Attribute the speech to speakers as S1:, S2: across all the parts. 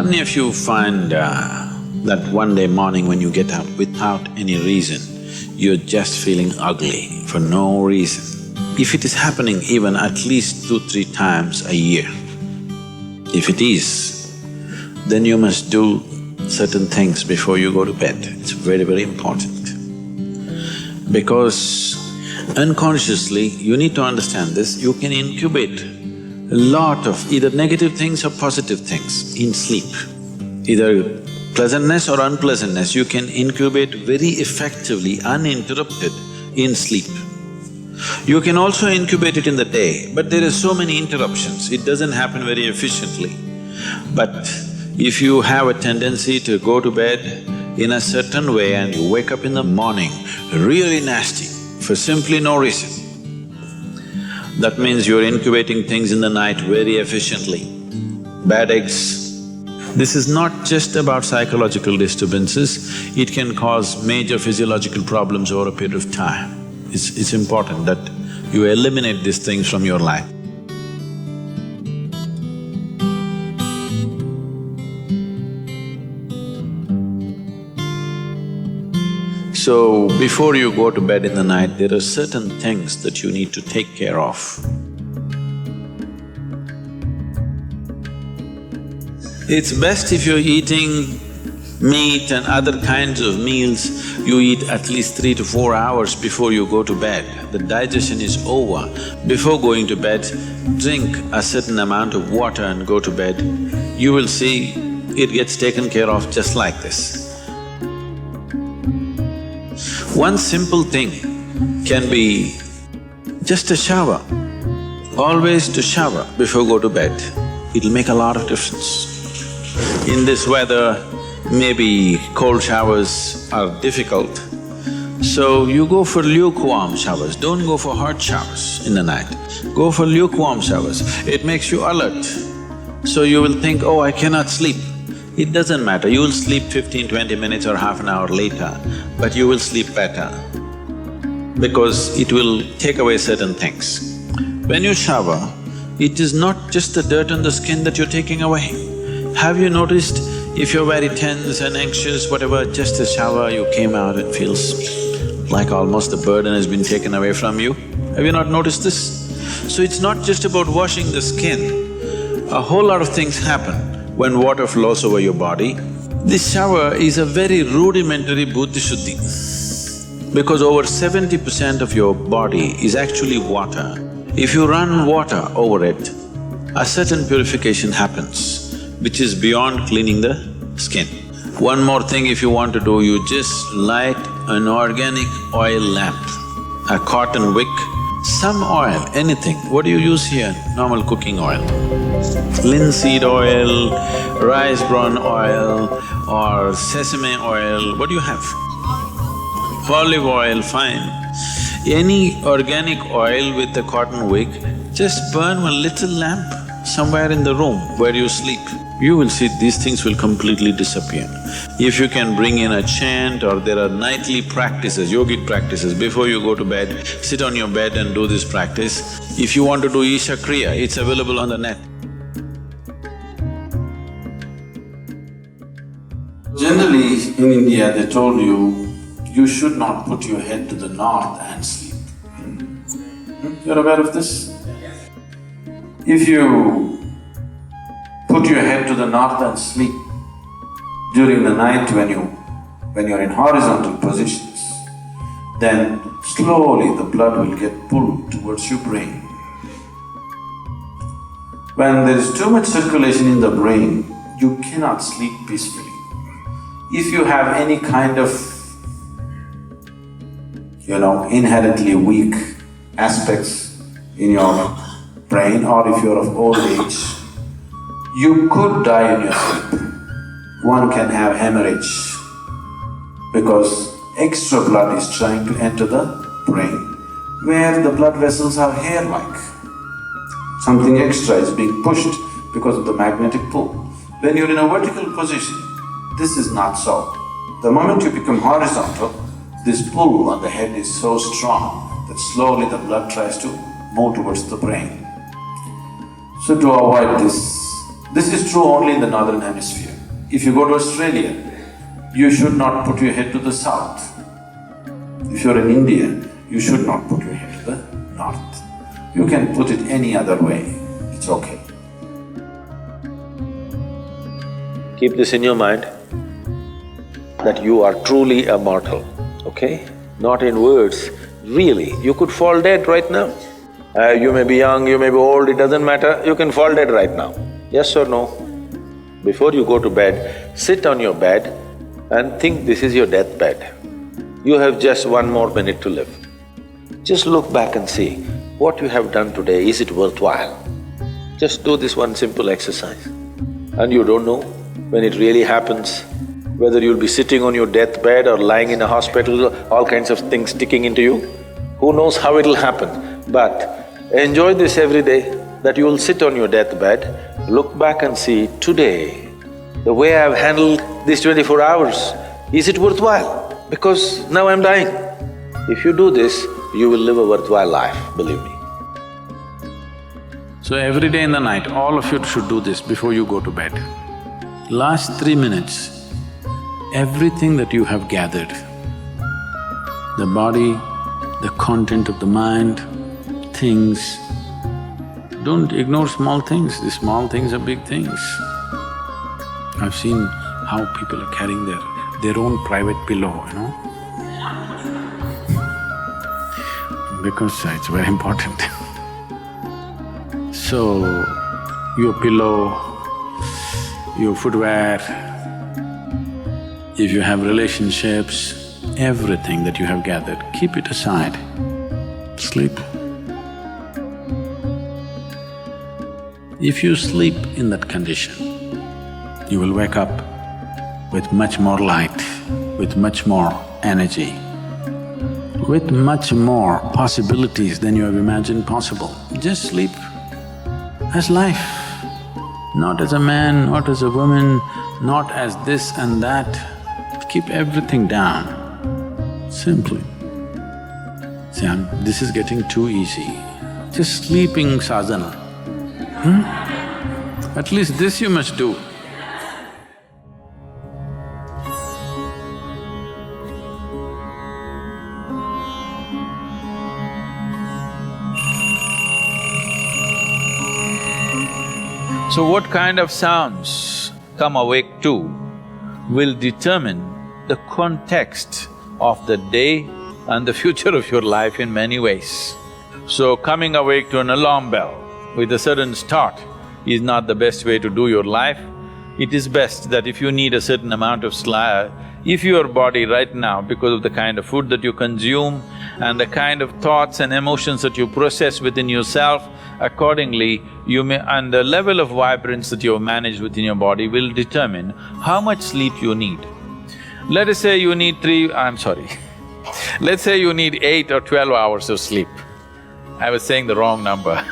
S1: How many of you find that one day morning when you get up without any reason, you're just feeling ugly for no reason? If it is happening even at least 2-3 times a year, if it is, then you must do certain things before you go to bed. It's very, very important. Because unconsciously, you need to understand this, you can incubate a lot of either negative things or positive things in sleep. Either pleasantness or unpleasantness, you can incubate very effectively, uninterrupted in sleep. You can also incubate it in the day, but there are so many interruptions, it doesn't happen very efficiently. But if you have a tendency to go to bed in a certain way and you wake up in the morning really nasty for simply no reason, that means you're incubating things in the night very efficiently. Bad eggs. This is not just about psychological disturbances, it can cause major physiological problems over a period of time. It's important that you eliminate these things from your life. So, before you go to bed in the night, there are certain things that you need to take care of. It's best if you're eating meat and other kinds of meals, you eat at least 3 to 4 hours before you go to bed. The digestion is over. Before going to bed, drink a certain amount of water and go to bed. You will see it gets taken care of just like this. One simple thing can be just a shower. Always to shower before go to bed, it'll make a lot of difference. In this weather, maybe cold showers are difficult, so you go for lukewarm showers, don't go for hot showers in the night. Go for lukewarm showers, it makes you alert. So you will think, oh, I cannot sleep. It doesn't matter, you will sleep 15-20 minutes or half an hour later, but you will sleep better because it will take away certain things. When you shower, it is not just the dirt on the skin that you're taking away. Have you noticed if you're very tense and anxious, whatever, just a shower, you came out, it feels like almost the burden has been taken away from you? Have you not noticed this? So it's not just about washing the skin, a whole lot of things happen when water flows over your body. This shower is a very rudimentary buddhi shuddhi because over 70% of your body is actually water. If you run water over it, a certain purification happens, which is beyond cleaning the skin. One more thing if you want to do, you just light an organic oil lamp, a cotton wick, some oil, anything. What do you use here? Normal cooking oil. Linseed oil, rice bran oil or sesame oil, what do you have? Olive oil, fine. Any organic oil with a cotton wick, just burn one little lamp somewhere in the room where you sleep. You will see these things will completely disappear. If you can bring in a chant or there are nightly practices, yogic practices, before you go to bed, sit on your bed and do this practice. If you want to do Isha Kriya, it's available on the net. Generally, in India, they told you should not put your head to the north and sleep. You're aware of this? If you put your head to the north and sleep during the night when you're in horizontal positions, then slowly the blood will get pulled towards your brain. When there is too much circulation in the brain, you cannot sleep peacefully. If you have any kind of, inherently weak aspects in your brain, or if you're of old age, you could die in your sleep. One can have hemorrhage because extra blood is trying to enter the brain where the blood vessels are hair-like. Something extra is being pushed because of the magnetic pull. When you're in a vertical position, this is not so. The moment you become horizontal, this pull on the head is so strong that slowly the blood tries to move towards the brain. So to avoid this is true only in the northern hemisphere. If you go to Australia, you should not put your head to the south. If you're in India, you should not put your head to the north. You can put it any other way, it's okay.
S2: Keep this in your mind, that you are truly a mortal, okay? Not in words, really, you could fall dead right now. You may be young, you may be old, it doesn't matter, you can fall dead right now. Yes or no? Before you go to bed, sit on your bed and think this is your deathbed. You have just 1 more minute to live. Just look back and see, what you have done today, is it worthwhile? Just do this one simple exercise. And you don't know when it really happens, whether you'll be sitting on your deathbed or lying in a hospital, all kinds of things sticking into you. Who knows how it'll happen? But enjoy this every day, that you will sit on your deathbed, look back and see, today, the way I've handled these 24 hours, is it worthwhile? Because now I'm dying. If you do this, you will live a worthwhile life, believe me.
S1: So every day in the night, all of you should do this before you go to bed. Last 3 minutes, everything that you have gathered, the body, the content of the mind, things, don't ignore small things, these small things are big things. I've seen how people are carrying their own private pillow, you know, because it's very important. So, your pillow, your footwear, if you have relationships, everything that you have gathered, keep it aside, sleep. If you sleep in that condition, you will wake up with much more light, with much more energy, with much more possibilities than you have imagined possible. Just sleep as life, not as a man, not as a woman, not as this and that. Keep everything down, simply. See, this is getting too easy. Just sleeping sadhana. At least this you must do. So what kind of sounds come awake to will determine the context of the day and the future of your life in many ways. So coming awake to an alarm bell with a sudden start is not the best way to do your life. It is best that if you need a certain amount of if your body right now, because of the kind of food that you consume and the kind of thoughts and emotions that you process within yourself, accordingly you may… and the level of vibrance that you have managed within your body will determine how much sleep you need. Let us say you need let's say you need 8 or 12 hours of sleep. I was saying the wrong number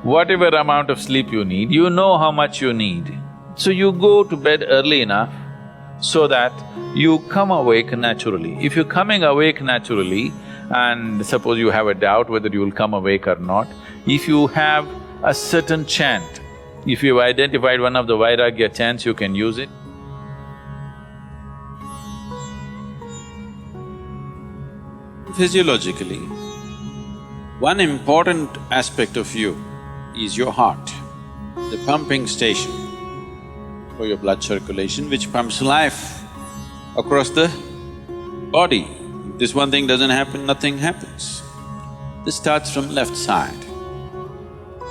S1: Whatever amount of sleep you need, you know how much you need. So you go to bed early enough so that you come awake naturally. If you're coming awake naturally, and suppose you have a doubt whether you will come awake or not, if you have a certain chant, if you've identified one of the Vairagya chants, you can use it. Physiologically, one important aspect of you is your heart, the pumping station for your blood circulation, which pumps life across the body. If this one thing doesn't happen, nothing happens. This starts from left side.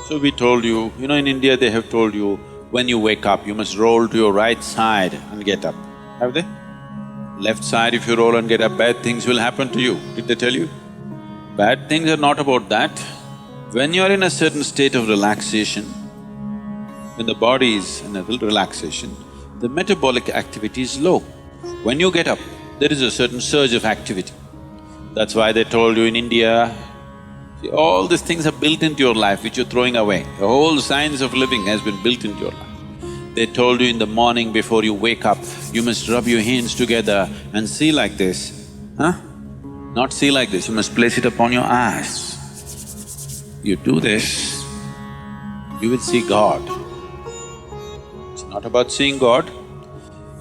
S1: So we told you, in India they have told you, when you wake up, you must roll to your right side and get up. Have they? Left side, if you roll and get up, bad things will happen to you. Did they tell you? Bad things are not about that. When you're in a certain state of relaxation, when the body is in a relaxation, the metabolic activity is low. When you get up, there is a certain surge of activity. That's why they told you in India, see, all these things are built into your life which you're throwing away. The whole science of living has been built into your life. They told you in the morning before you wake up, you must rub your hands together and see like this, huh? Not see like this, you must place it upon your eyes. You do this, you will see God. not about seeing God.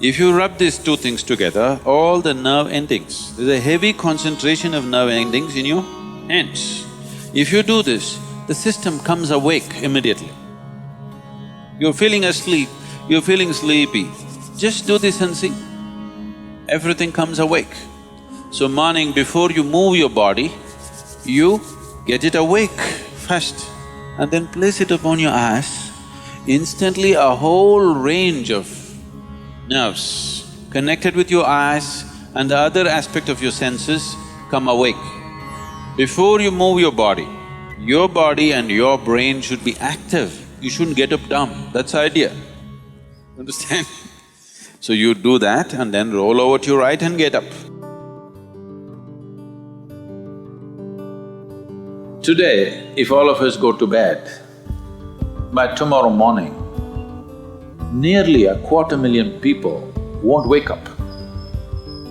S1: If you rub these two things together, all the nerve endings, there's a heavy concentration of nerve endings in your hands. If you do this, the system comes awake immediately. You're feeling asleep, you're feeling sleepy, just do this and see. Everything comes awake. So morning, before you move your body, you get it awake first and then place it upon your eyes. Instantly a whole range of nerves connected with your eyes and the other aspect of your senses come awake. Before you move your body and your brain should be active. You shouldn't get up dumb, that's the idea. Understand? So you do that and then roll over to your right and get up. Today, if all of us go to bed, by tomorrow morning, nearly 250,000 people won't wake up.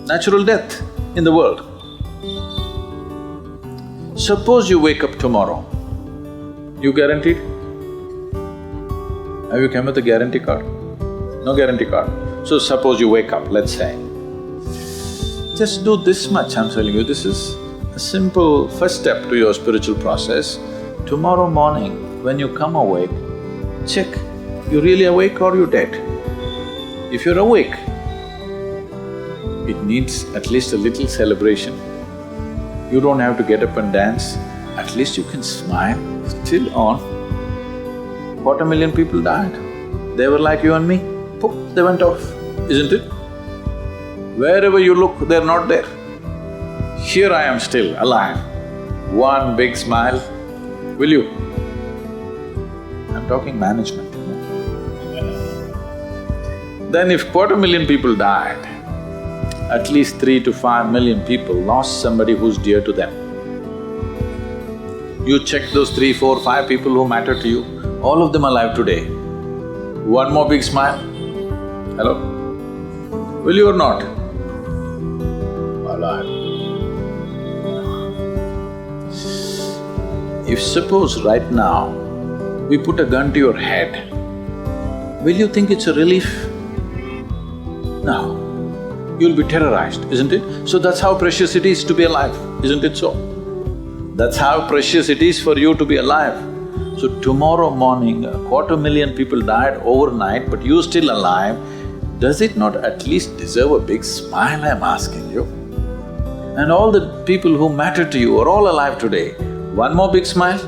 S1: Natural death in the world. Suppose you wake up tomorrow, you guaranteed? Have you come with a guarantee card? No guarantee card. So suppose you wake up, let's say. Just do this much, I'm telling you, this is a simple first step to your spiritual process. Tomorrow morning, when you come awake, check, you really awake or you dead? If you're awake, it needs at least a little celebration. You don't have to get up and dance, at least you can smile, still on. 250,000 people died. They were like you and me, poof, they went off, isn't it? Wherever you look, they're not there. Here I am still, alive. One big smile, will you? I'm talking management. Then if 250,000 people died, at least 3 to 5 million people lost somebody who's dear to them. You check those 3, 4, 5 people who matter to you, all of them alive today. One more big smile, hello? Will you or not? Alive. If suppose right now, we put a gun to your head, will you think it's a relief? No. You'll be terrorized, isn't it? So that's how precious it is to be alive, isn't it so? That's how precious it is for you to be alive. So tomorrow morning, 250,000 people died overnight, but you're still alive. Does it not at least deserve a big smile, I'm asking you? And all the people who matter to you are all alive today. One more big smile?